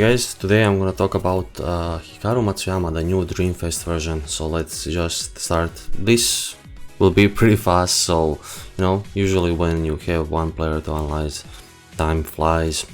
guys, today I'm gonna talk about Hikaru Matsuyama, the new Dreamfest version. So let's just start. This will be pretty fast, so usually when you have one player to analyze, time flies.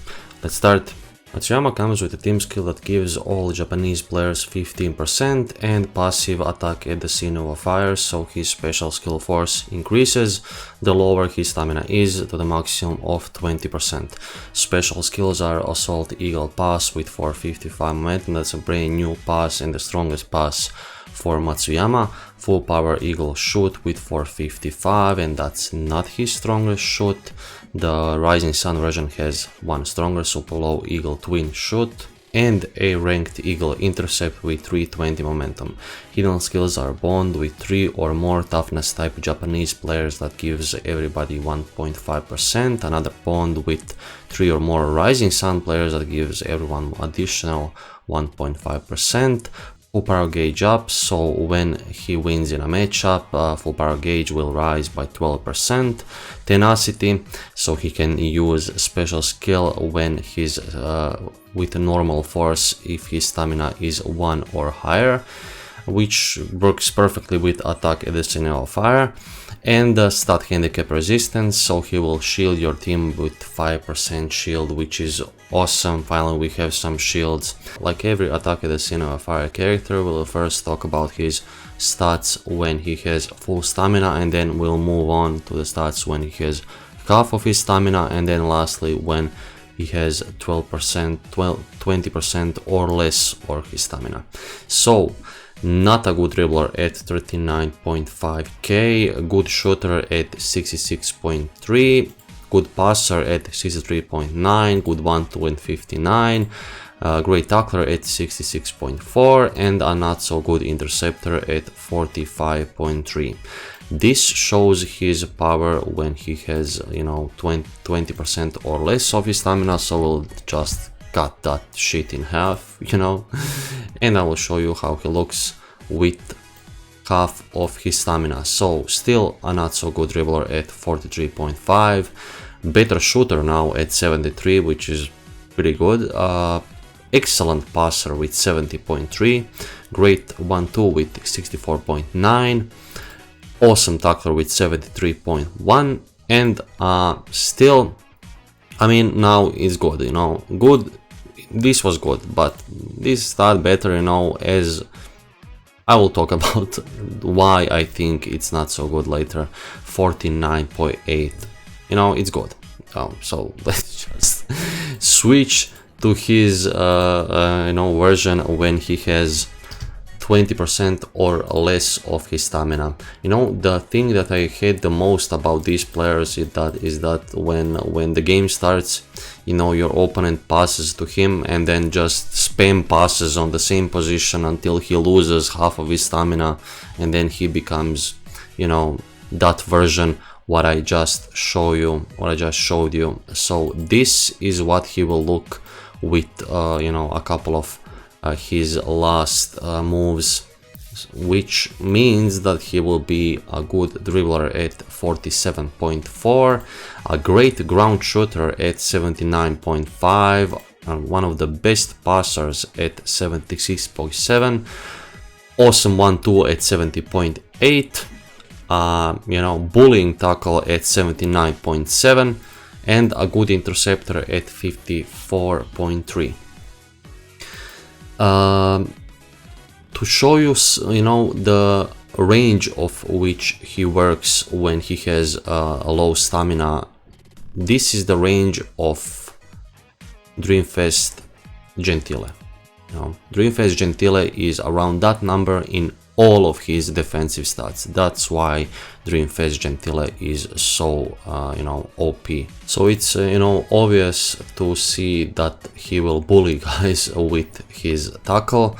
Let's start. Matsuyama comes with a team skill that gives all Japanese players 15% and passive attack at the scene of a fire, so his special skill force increases the lower his stamina is to the maximum of 20%. Special skills are Assault Eagle Pass with 455 momentum, that's a brand new pass and the strongest pass for Matsuyama. Full Power Eagle Shoot with 455, and that's not his strongest shoot. The Rising Sun version has one stronger Super Low Eagle Twin Shoot and a ranked Eagle Intercept with 320 momentum. Hidden skills are Bond with 3 or more toughness type Japanese players that gives everybody 1.5%, another Bond with 3 or more Rising Sun players that gives everyone additional 1.5%. Full power gauge up, so when he wins in a matchup, full power gauge will rise by 12%. Tenacity, so he can use special skill when he's with a normal force if his stamina is 1 or higher, which works perfectly with attack at the scene of fire. And stat handicap resistance, so he will shield your team with 5% shield, which is awesome. Finally, we have some shields. Like every attack at the scene of a fire character, we'll first talk about his stats when he has full stamina, and then we'll move on to the stats when he has half of his stamina, and then lastly when he has 20% or less of his stamina. So not a good dribbler at 39.5k, a good shooter at 66.3, good passer at 63.9, good 1-2 and 59, great tackler at 66.4, and a not so good interceptor at 45.3. This shows his power when he has 20% or less of his stamina, so we'll just cut that shit in half, and I will show you how he looks with half of his stamina. So still a not so good dribbler at 43.5, better shooter now at 73, which is pretty good, excellent passer with 70.3, great 1-2 with 64.9, awesome tackler with 73.1, and still, I mean, now it's good, good. This was good, but this started better, as I will talk about why I think it's not so good later. 49.8, it's good. So let's just switch to his version when he has 20% or less of his stamina. The thing that I hate the most about these players is that when the game starts, your opponent passes to him and then just spam passes on the same position until he loses half of his stamina, and then he becomes, that version what I just showed you. So this is what he will look with, a couple of his last moves, which means that he will be a good dribbler at 47.4, a great ground shooter at 79.5, and one of the best passers at 76.7, awesome 1-2 at 70.8, bullying tackle at 79.7, and a good interceptor at 54.3. To show you, the range of which he works when he has a low stamina, this is the range of Dreamfest Gentile. Dreamfest Gentile is around that number in all of his defensive stats. That's why Dreamfest Gentile is so OP. So it's obvious to see that he will bully guys with his tackle,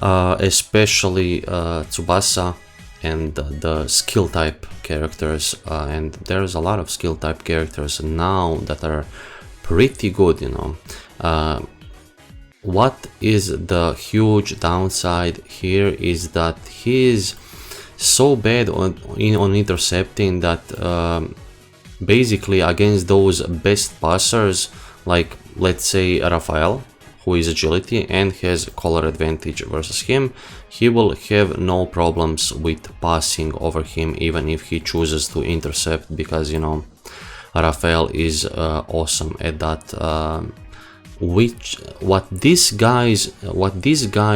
especially Tsubasa and the skill type characters, and there's a lot of skill type characters now that are pretty good. What is the huge downside here is that he is so bad on intercepting that basically against those best passers, like let's say Rafael, who is agility and has color advantage versus him, he will have no problems with passing over him even if he chooses to intercept, because you know Raphael is awesome at that. What this guy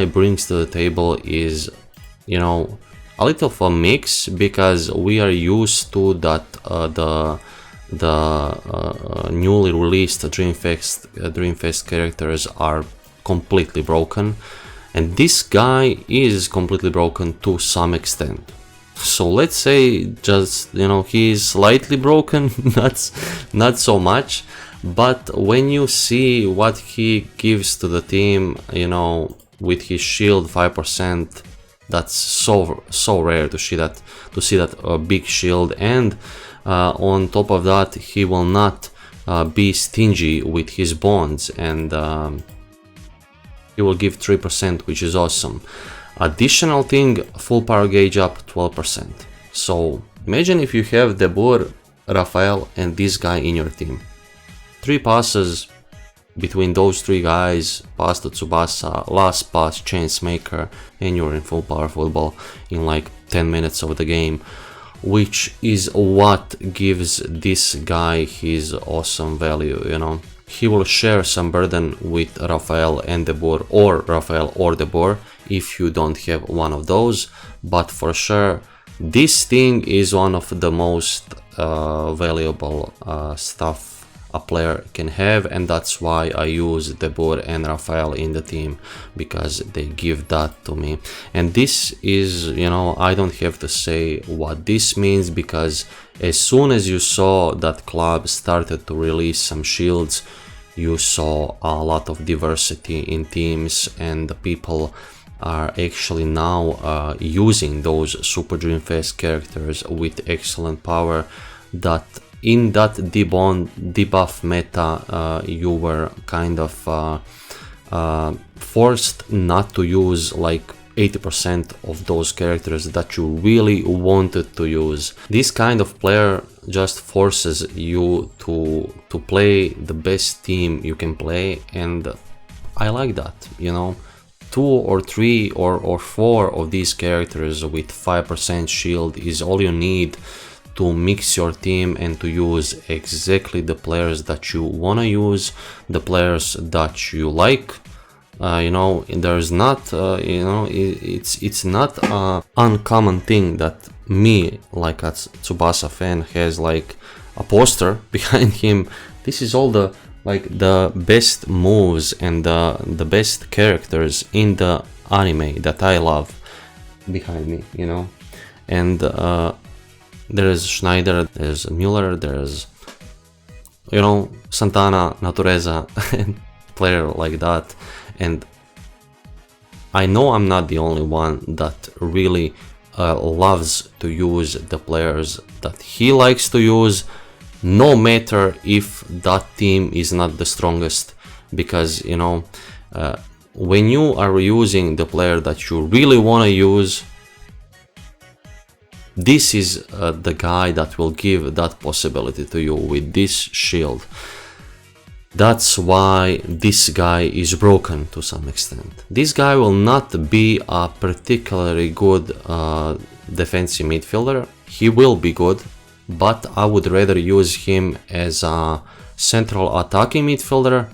brings to the table is, you know, a little of a mix, because we are used to that the newly released Dreamfest characters are completely broken, and this guy is completely broken to some extent. So let's say just, you know, he is slightly broken, not so much, but when you see what he gives to the team, you know, with his shield 5%, that's so rare to see that big shield, and on top of that he will not be stingy with his bonds, and he will give 3%, which is awesome. Additional thing, full power gauge up 12%. So imagine if you have Debur, Raphael and this guy in your team. 3 passes between those 3 guys, pass to Tsubasa, last pass Chainsmaker, and you're in full power football in like 10 minutes of the game, which is what gives this guy his awesome value, you know. He will share some burden with Raphael and Debur, or Raphael or Debur, if you don't have one of those, but for sure this thing is one of the most valuable stuff a player can have, and that's why I use Debur and Raphael in the team, because they give that to me. And this is, you know, I don't have to say what this means, because as soon as you saw that club started to release some shields, you saw a lot of diversity in teams, and the people are actually now using those Super Dreamfest characters with excellent power, that in that debuff meta you were kind of forced not to use like 80% of those characters that you really wanted to use. This kind of player just forces you to play the best team you can play, and I like that, you know. 2 or 3 or 4 of these characters with 5% shield is all you need to mix your team and to use exactly the players that you want to use, the players that you like. You know, there's not, you know, it's not an uncommon thing that me, like a Tsubasa fan, has like a poster behind him. This is all the best moves and the best characters in the anime that I love behind me, you know. And there's Schneider, there's Müller, there's, you know, Santana, Natureza, and player like that. And I know I'm not the only one that really loves to use the players that he likes to use, no matter if that team is not the strongest, because, you know, when you are using the player that you really want to use, this is the guy that will give that possibility to you with this shield. That's why this guy is broken to some extent. This guy will not be a particularly good defensive midfielder. He will be good, but I would rather use him as a central attacking midfielder,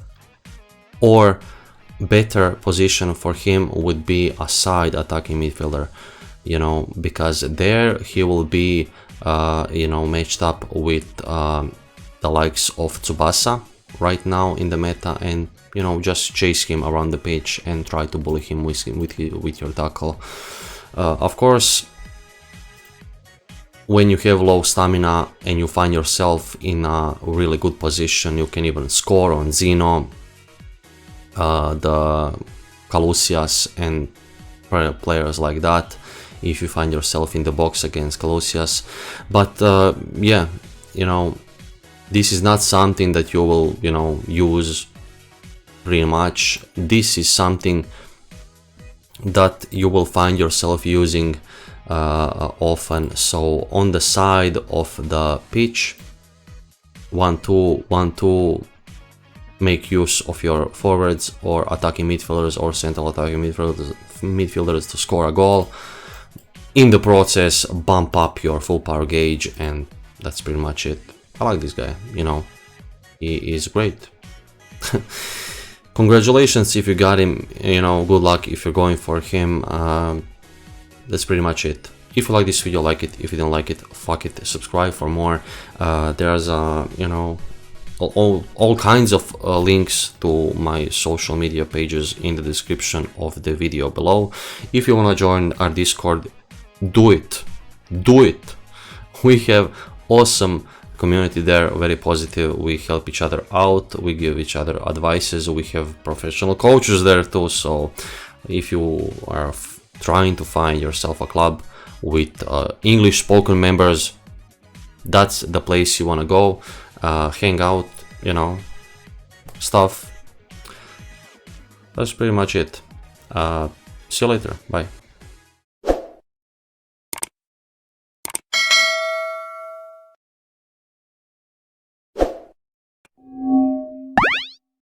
or better position for him would be a side attacking midfielder, you know, because there he will be, you know, matched up with the likes of Tsubasa right now in the meta, and, you know, just chase him around the pitch and try to bully him with your tackle. Of course, when you have low stamina and you find yourself in a really good position, you can even score on Zeno, the Calusias and players like that, if you find yourself in the box against Calusias. But yeah, you know, this is not something that you will, you know, use pretty much. This is something that you will find yourself using often. So on the side of the pitch, 1-2, 1-2, make use of your forwards or attacking midfielders or central attacking midfielders to score a goal. In the process, bump up your full power gauge, and that's pretty much it. I like this guy, you know, he is great. Congratulations if you got him, you know, good luck if you're going for him. That's pretty much it. If you like this video, like it. If you don't like it, fuck it, subscribe for more. There's you know, all kinds of links to my social media pages in the description of the video below. If you want to join our Discord, do it. We have awesome community there, very positive. We help each other out, we give each other advices, we have professional coaches there too. So if you are trying to find yourself a club with English spoken members, that's the place you want to go, hang out, you know, stuff. That's pretty much it. See you later, bye.